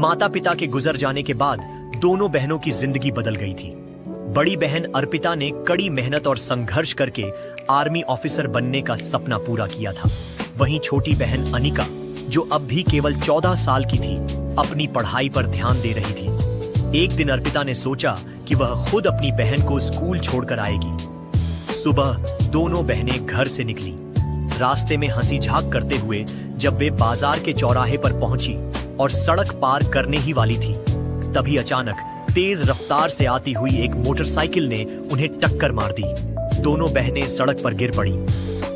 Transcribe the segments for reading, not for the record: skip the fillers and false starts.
माता पिता के गुजर जाने के बाद दोनों बहनों की जिंदगी बदल गई थी। बड़ी बहन अर्पिता ने कड़ी मेहनत और संघर्ष करके आर्मी ऑफिसर बनने का सपना पूरा किया था। वहीं छोटी बहन अनिका, जो अब भी केवल 14 साल की थी, अपनी पढ़ाई पर ध्यान दे रही थी। एक दिन अर्पिता ने सोचा कि वह खुद अपनी बहन को स्कूल छोड़कर आएगी। सुबह दोनों बहनें घर से निकली। रास्ते में हंसी झाक करते हुए जब वे बाजार के चौराहे पर पहुंची और सड़क पार करने ही वाली थी, तभी अचानक तेज रफ्तार से आती हुई एक मोटरसाइकिल ने उन्हें टक्कर मार दी। दोनों बहनें सड़क पर गिर पड़ी।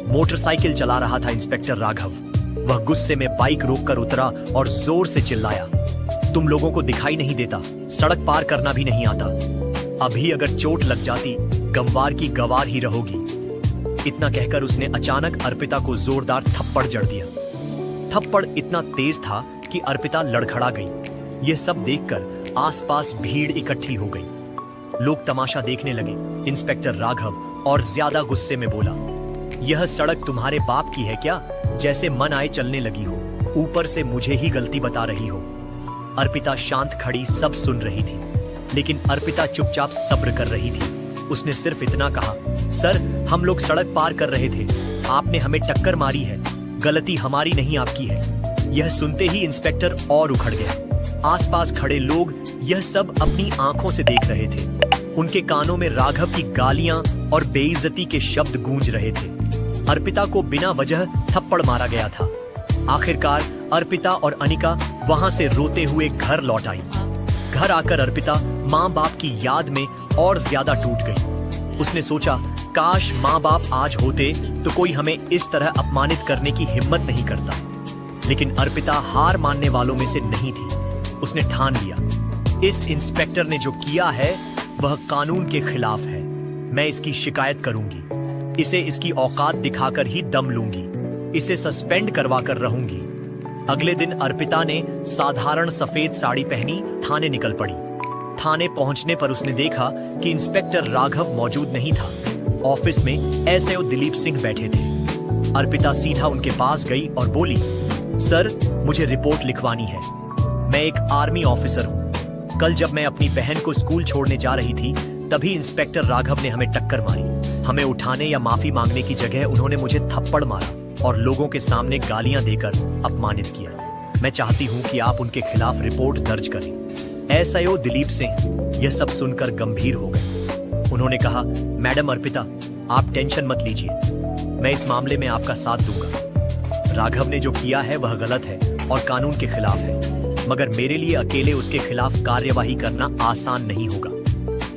मोटरसाइकिल चला रहा था इंस्पेक्टर राघव। वह गुस्से में बाइक रोककर उतरा और जोर से चिल्लाया, तुम लोगों को दिखाई नहीं देता, सड़क पार करना भी नहीं आता। अभी अगर चोट लग जाती, गंवार की गवार ही रहोगी। इतना कहकर उसने अचानक अर्पिता को जोरदार थप्पड़ जड़ दिया। थप्पड़ इतना तेज था कि अर्पिता लड़खड़ा गई। यह सब देखकर आसपास भीड़ इकट्ठी हो गई। लोग तमाशा देखने लगे। इंस्पेक्टर राघव और ज्यादा गुस्से में बोला, यह सड़क तुम्हारे बाप की है क्या? जैसे मन आए चलने लगी हो, ऊपर से मुझे ही गलती बता रही हो। अर्पिता शांत खड़ी सब सुन रही थी, लेकिन अर्पिता चुपचाप सब्र कर रही थी। उसने सिर्फ इतना कहा, सर, हम लोग सड़क पार कर रहे थे, आपने हमें टक्कर मारी है, गलती हमारी नहीं आपकी है। यह सुनते ही इंस्पेक्टर और उखड़ गया। आसपास खड़े लोग यह सब अपनी आंखों से देख रहे थे। उनके कानों में राघव की गालियां और बेइज्जती के शब्द गूंज रहे थे। अर्पिता को बिना वजह थप्पड़ मारा गया था। आखिरकार अर्पिता और अनिका वहां से रोते हुए घर लौट आई। घर आकर अर्पिता माँ बाप की याद में और ज्यादा टूट गई। उसने सोचा, काश माँ बाप आज होते तो कोई हमें इस तरह अपमानित करने की हिम्मत नहीं करता। लेकिन अर्पिता हार मानने वालों में से नहीं थी। उसने ठान लिया, इस इंस्पेक्टर ने जो किया है वह कानून के खिलाफ है। मैं इसकी शिकायत करूंगी। इसे इसकी औकात दिखाकर ही दम लूंगी। इसे सस्पेंड करवाकर रहूंगी। अगले दिन अर्पिता ने साधारण सफेद साड़ी पहनी थाने निकल पड़ी। थाने पहुंचने पर उसने देखा कि इंस्पेक्टर राघव मौजूद नहीं था। ऑफिस में एसआई दिलीप सिंह बैठे थे। अर्पिता सीधा उनके पास गई और बोली, सर, मुझे रिपोर्ट लिखवानी है। मैं एक आर्मी ऑफिसर हूँ। कल जब मैं अपनी बहन को स्कूल छोड़ने जा रही थी, तभी इंस्पेक्टर राघव ने हमें टक्कर मारी। हमें उठाने या माफी मांगने की जगह उन्होंने मुझे थप्पड़ मारा और लोगों के सामने गालियां देकर अपमानित किया। मैं चाहती हूँ कि आप उनके खिलाफ रिपोर्ट दर्ज करें। एसआई दिलीप सिंह यह सब सुनकर गंभीर हो गए। उन्होंने कहा, मैडम अर्पिता, आप टेंशन मत लीजिए, मैं इस मामले में आपका साथ दूंगा। राघव ने जो किया है वह गलत है और कानून के खिलाफ है, मगर मेरे लिए अकेले उसके खिलाफ कार्यवाही करना आसान नहीं होगा।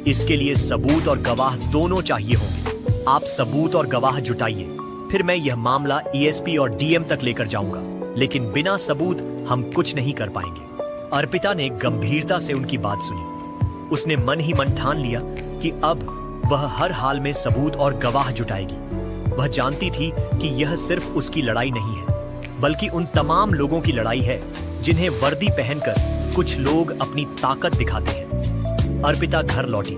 इसके लिए सबूत और गवाह दोनों चाहिए होंगे। आप सबूत और गवाह जुटाइए, फिर मैं यह मामला ईएसपी और डीएम तक लेकर जाऊंगा, लेकिन बिना सबूत हम कुछ नहीं कर पाएंगे। अर्पिता ने गंभीरता से उनकी बात सुनी। उसने मन ही मन ठान लिया कि अब वह हर हाल में सबूत और गवाह जुटाएगी। वह जानती थी कि यह सिर्फ उसकी लड़ाई नहीं है, बल्कि उन तमाम लोगों की लड़ाई है जिन्हें वर्दी पहनकर कुछ लोग अपनी ताकत दिखाते हैं। अर्पिता घर लौटी,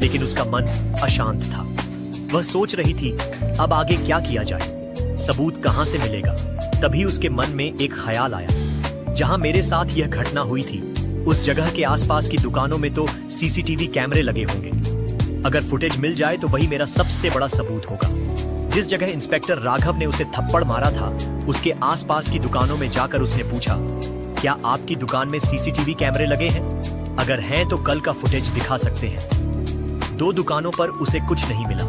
लेकिन उसका मन अशांत था। वह सोच रही थी, अब आगे क्या किया जाए, सबूत कहां से मिलेगा। तभी उसके मन में एक ख्याल आया, जहां मेरे साथ यह घटना हुई थी, उस जगह के आसपास की दुकानों में तो सीसीटीवी कैमरे लगे होंगे। अगर फुटेज मिल जाए तो वही मेरा सबसे बड़ा सबूत होगा। जिस जगह इंस्पेक्टर राघव ने उसे थप्पड़ मारा था, उसके आसपास की दुकानों में जाकर उसने पूछा, क्या आपकी दुकान में सीसीटीवी कैमरे लगे हैं? अगर हैं तो कल का फुटेज दिखा सकते हैं। 2 दुकानों पर उसे कुछ नहीं मिला,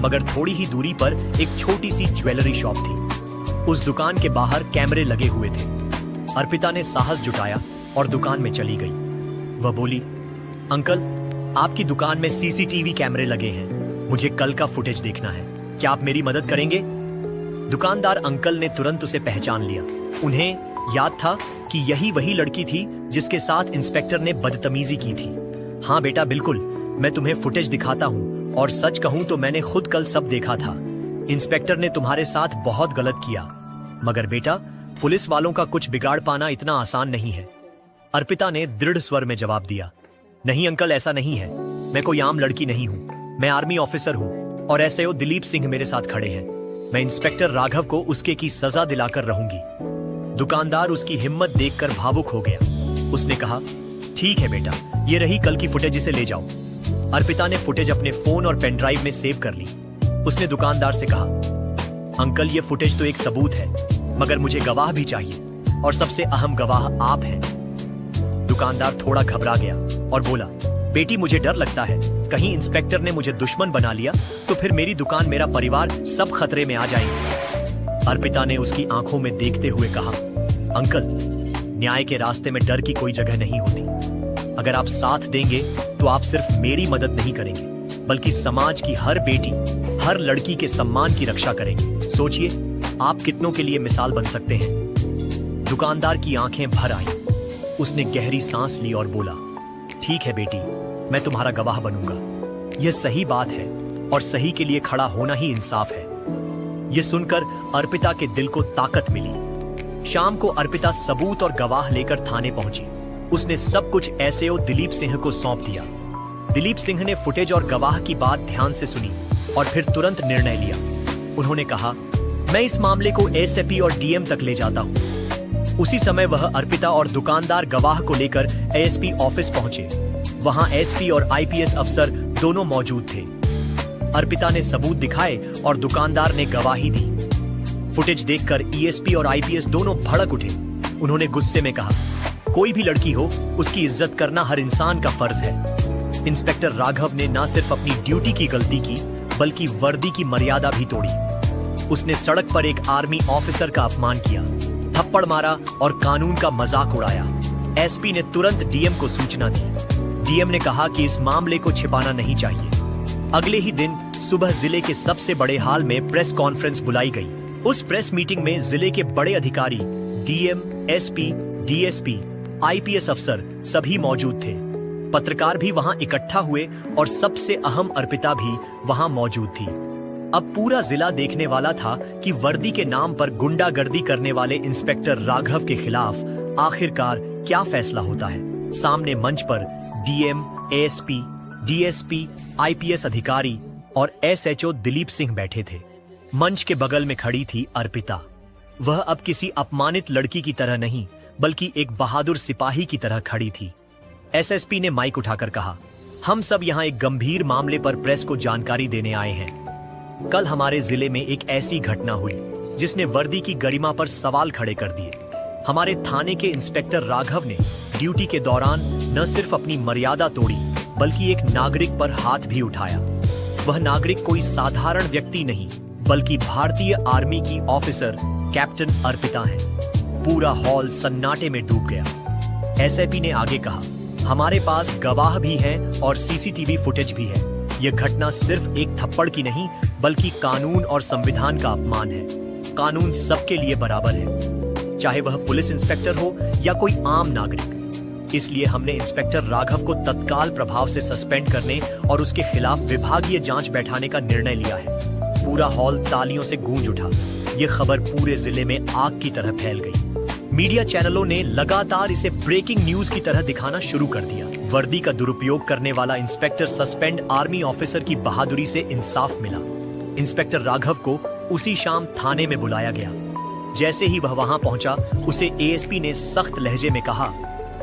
मगर थोड़ी ही दूरी पर एक छोटी सी ज्वेलरी शॉप थी। उस दुकान के बाहर कैमरे लगे हुए थे। अर्पिता ने साहस जुटाया और दुकान में चली गई। वह बोली, अंकल, आपकी दुकान में सीसीटीवी कैमरे लगे हैं, मुझे कल का फुटेज देखना है, क्या आप मेरी मदद करेंगे? दुकानदार अंकल ने तुरंत उसे पहचान लिया। उन्हें याद था कि यही वही लड़की थी जिसके साथ इंस्पेक्टर ने बदतमीजी की थी। हाँ बेटा, बिल्कुल, मैं तुम्हें फुटेज दिखाता हूँ, और सच कहूं तो मैंने खुद कल सब देखा था। इंस्पेक्टर ने तुम्हारे साथ बहुत गलत किया, मगर बेटा, पुलिस वालों का कुछ बिगाड़ पाना इतना आसान नहीं है। अर्पिता ने दृढ़ स्वर में जवाब दिया, नहीं अंकल, ऐसा नहीं है। मैं कोई आम लड़की नहीं हूँ, मैं आर्मी ऑफिसर हूँ और एसआई दिलीप सिंह मेरे साथ खड़े हैं। मैं इंस्पेक्टर राघव को उसके की सजा दिलाकर रहूंगी। दुकानदार उसकी हिम्मत देखकर भावुक हो गया। उसने कहा, ठीक है बेटा, ये रही कल की फुटेज, इसे ले जाओ। अर्पिता ने फुटेज अपने फोन और पेन ड्राइव में सेव कर ली। उसने दुकानदार से कहा, अंकल ये फुटेज तो एक सबूत है, मगर मुझे गवाह भी चाहिए और सबसे अहम गवाह आप हैं। दुकानदार थोड़ा घबरा गया और बोला, बेटी मुझे डर लगता है, कहीं इंस्पेक्टर ने मुझे दुश्मन बना लिया तो फिर मेरी दुकान, मेरा परिवार सब खतरे में आ जाएंगे। अर्पिता ने उसकी आंखों में देखते हुए कहा, अंकल न्याय के रास्ते में डर की कोई जगह नहीं होती। अगर आप साथ देंगे तो आप सिर्फ मेरी मदद नहीं करेंगे, बल्कि समाज की हर बेटी, हर लड़की के सम्मान की रक्षा करेंगे। सोचिए आप कितनों के लिए मिसाल बन सकते हैं। दुकानदार की आंखें भर आईं। उसने गहरी सांस ली और बोला, ठीक है बेटी, मैं तुम्हारा गवाह बनूंगा। यह सही बात है और सही के लिए खड़ा होना ही इंसाफ है। यह सुनकर अर्पिता के दिल को ताकत मिली। शाम को अर्पिता सबूत और गवाह लेकर थाने पहुंची। उसने सब कुछ एसएओ दिलीप सिंह को सौंप दिया। दिलीप सिंह ने फुटेज और गवाह की बात ध्यान से सुनी और फिर तुरंत निर्णय लिया। उन्होंने कहा, मैं इस मामले को एसएपी और डीएम तक ले जाता हूं। उसी समय वह अर्पिता और दुकानदार गवाह को लेकर एएसपी ऑफिस पहुंचे। वहां एसपी और आईपीएस अफसर दोनों मौजूद थे। अर्पिता ने सबूत दिखाए और दुकानदार ने गवाही दी। फुटेज देखकर ईएसपी और आईपीएस दोनों भड़क उठे। उन्होंने गुस्से में कहा, कोई भी लड़की हो, उसकी इज्जत करना हर इंसान का फर्ज है। इंस्पेक्टर राघव ने न सिर्फ अपनी ड्यूटी की गलती की, बल्कि वर्दी की मर्यादा भी तोड़ी। उसने सड़क पर एक आर्मी ऑफिसर का अपमान किया, थप्पड़ मारा और कानून का मजाक उड़ाया। एसपी ने तुरंत डीएम को सूचना दी। डीएम ने कहा कि इस मामले को छिपाना नहीं चाहिए। अगले ही दिन सुबह जिले के सबसे बड़े हॉल में प्रेस कॉन्फ्रेंस बुलाई गई। उस प्रेस मीटिंग में जिले के बड़े अधिकारी, डीएम, एसपी, डीएसपी, आईपीएस अफसर सभी मौजूद थे। पत्रकार भी वहां इकट्ठा हुए और सबसे अहम अर्पिता भी वहां मौजूद थी। अब पूरा जिला देखने वाला था कि वर्दी के नाम पर गुंडागर्दी करने वाले इंस्पेक्टर राघव के खिलाफ आखिरकार क्या फैसला होता है। सामने मंच पर डीएम, एएसपी, डीएसपी, आईपीएस अधिकारी और एसएचओ दिलीप सिंह बैठे थे। मंच के बगल में खड़ी थी अर्पिता। वह अब किसी अपमानित लड़की की तरह नहीं, बल्कि एक बहादुर सिपाही की तरह खड़ी थी। एसएसपी ने माइक उठाकर कहा, हम सब यहाँ एक गंभीर मामले पर प्रेस को जानकारी देने आए हैं। कल हमारे जिले में एक ऐसी घटना हुई जिसने वर्दी की गरिमा पर सवाल खड़े कर दिए। हमारे थाने के इंस्पेक्टर राघव ने ड्यूटी के दौरान न सिर्फ अपनी मर्यादा तोड़ी, बल्कि एक नागरिक पर हाथ भी उठाया। वह नागरिक कोई साधारण व्यक्ति नहीं, बल्कि भारतीय आर्मी की ऑफिसर कैप्टन अर्पिता है। पूरा हॉल सन्नाटे में डूब गया। एसएपी ने आगे कहा, हमारे पास गवाह भी हैं और सीसीटीवी फुटेज भी है। यह घटना सिर्फ एक थप्पड़ की नहीं, बल्कि कानून और संविधान का अपमान है। कानून सबके लिए बराबर है, चाहे वह पुलिस इंस्पेक्टर हो या कोई आम नागरिक। इसलिए हमने इंस्पेक्टर राघव को तत्काल प्रभाव से सस्पेंड करने और उसके खिलाफ विभागीय जांच बैठाने का निर्णय लिया है। पूरा हॉल तालियों से गूंज उठा। यह खबर पूरे जिले में आग की तरह फैल गई। मीडिया चैनलों ने लगातार इसे ब्रेकिंग न्यूज की तरह दिखाना शुरू कर दिया। वर्दी का दुरुपयोग करने वाला इंस्पेक्टर सस्पेंड आर्मी ऑफिसर की बहादुरी से इंसाफ मिला। इंस्पेक्टर राघव को उसी शाम थाने में बुलाया गया। जैसे ही वह वहां पहुंचा, उसे एएसपी ने सख्त लहजे में कहा,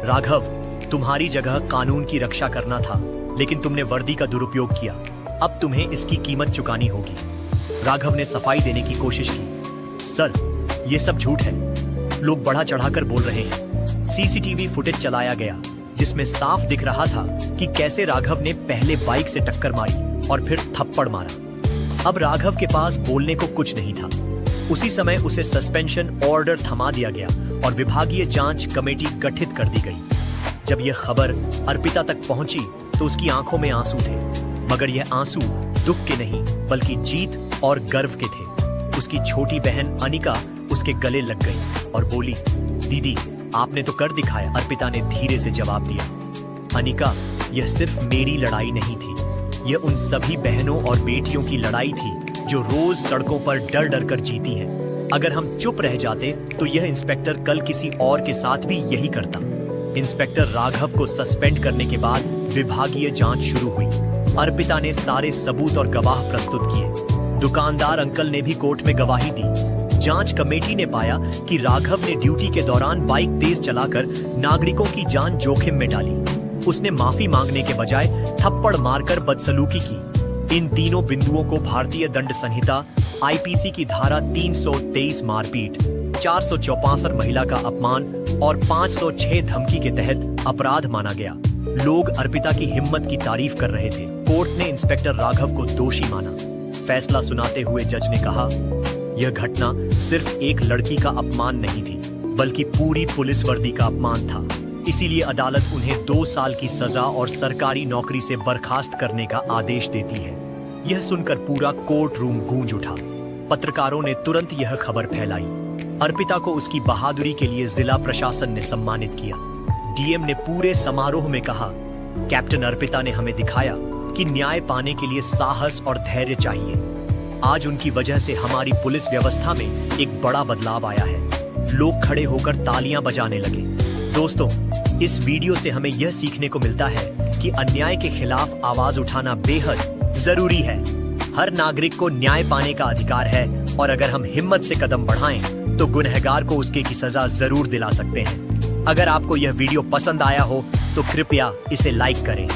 राघव, तुम्हारी जगह कानून की रक्षा करना था, लेकिन तुमने वर्दी का दुरुपयोग किया। अब तुम्हें इसकी कीमत चुकानी होगी। राघव ने सफाई देने की कोशिश की। सर, ये सब झूठ है, लोग बढ़ा चढ़ाकर बोल रहे हैं। सीसीटीवी फुटेज चलाया गया, जिसमें साफ दिख रहा था कि कैसे राघव ने पहले बाइक से टक्कर मारी और फिर थप्पड़ मारा। अब राघव के पास बोलने को कुछ नहीं था। उसी समय उसे सस्पेंशन ऑर्डर थमा दिया गया और विभागीय जांच कमेटी गठित कर दी गई। जब यह खबर अर्पिता तक पहुंची तो उसकी आंखों में आंसू थे, मगर यह आंसू दुख के नहीं, बल्कि जीत और गर्व के थे। उसकी छोटी बहन अनिका उसके गले लग गई और बोली, दीदी, आपने तो कर दिखाया। अर्पिता ने धीरे से जवाब दिया, अनिका, यह सिर्फ मेरी लड़ाई नहीं थी, यह उन सभी बहनों और बेटियों की लड़ाई थी जो रोज सड़कों पर डर डर कर जीती हैं। अगर हम चुप रह जाते तो यह इंस्पेक्टर कल किसी और के साथ भी यही करता। इंस्पेक्टर राघव को सस्पेंड करने के बाद विभागीय जांच शुरू हुई। अर्पिता ने सारे सबूत और गवाह प्रस्तुत किए। दुकानदार अंकल ने भी कोर्ट में गवाही दी। जांच कमेटी ने पाया कि राघव ने ड्यूटी के दौरान बाइक तेज चलाकर नागरिकों की जान जोखिम में डाली। उसने माफी मांगने के बजाय थप्पड़ मारकर बदसलूकी की। इन तीनों बिंदुओं को भारतीय दंड संहिता आईपीसी की धारा 323 मारपीट, 464 महिला का अपमान और 506 धमकी के तहत अपराध माना गया। लोग अर्पिता की हिम्मत की तारीफ कर रहे थे। कोर्ट ने इंस्पेक्टर राघव को दोषी माना। फैसला सुनाते हुए जज ने कहा, यह घटना सिर्फ एक लड़की का अपमान नहीं थी, बल्कि पूरी पुलिस वर्दी का अपमान था। इसीलिए अदालत उन्हें 2 साल की सजा और सरकारी नौकरी से बर्खास्त करने का आदेश देती है। यह सुनकर पूरा कोर्ट रूम गूंज उठा। पत्रकारों ने तुरंत यह खबर फैलाई। अर्पिता को उसकी बहादुरी के लिए जिला प्रशासन ने सम्मानित किया। डीएम ने पूरे समारोह में कहा, कैप्टन अर्पिता ने हमें दिखाया कि न्याय पाने के लिए साहस और धैर्य चाहिए। आज उनकी वजह से हमारी पुलिस व्यवस्था में एक बड़ा बदलाव आया है। लोग खड़े होकर तालियां बजाने लगे। दोस्तों, इस वीडियो से हमें यह सीखने को मिलता है कि अन्याय के खिलाफ आवाज उठाना बेहद जरूरी है। हर नागरिक को न्याय पाने का अधिकार है और अगर हम हिम्मत से कदम बढ़ाएं तो गुनहगार को उसके की सजा जरूर दिला सकते हैं। अगर आपको यह वीडियो पसंद आया हो तो कृपया इसे लाइक करें।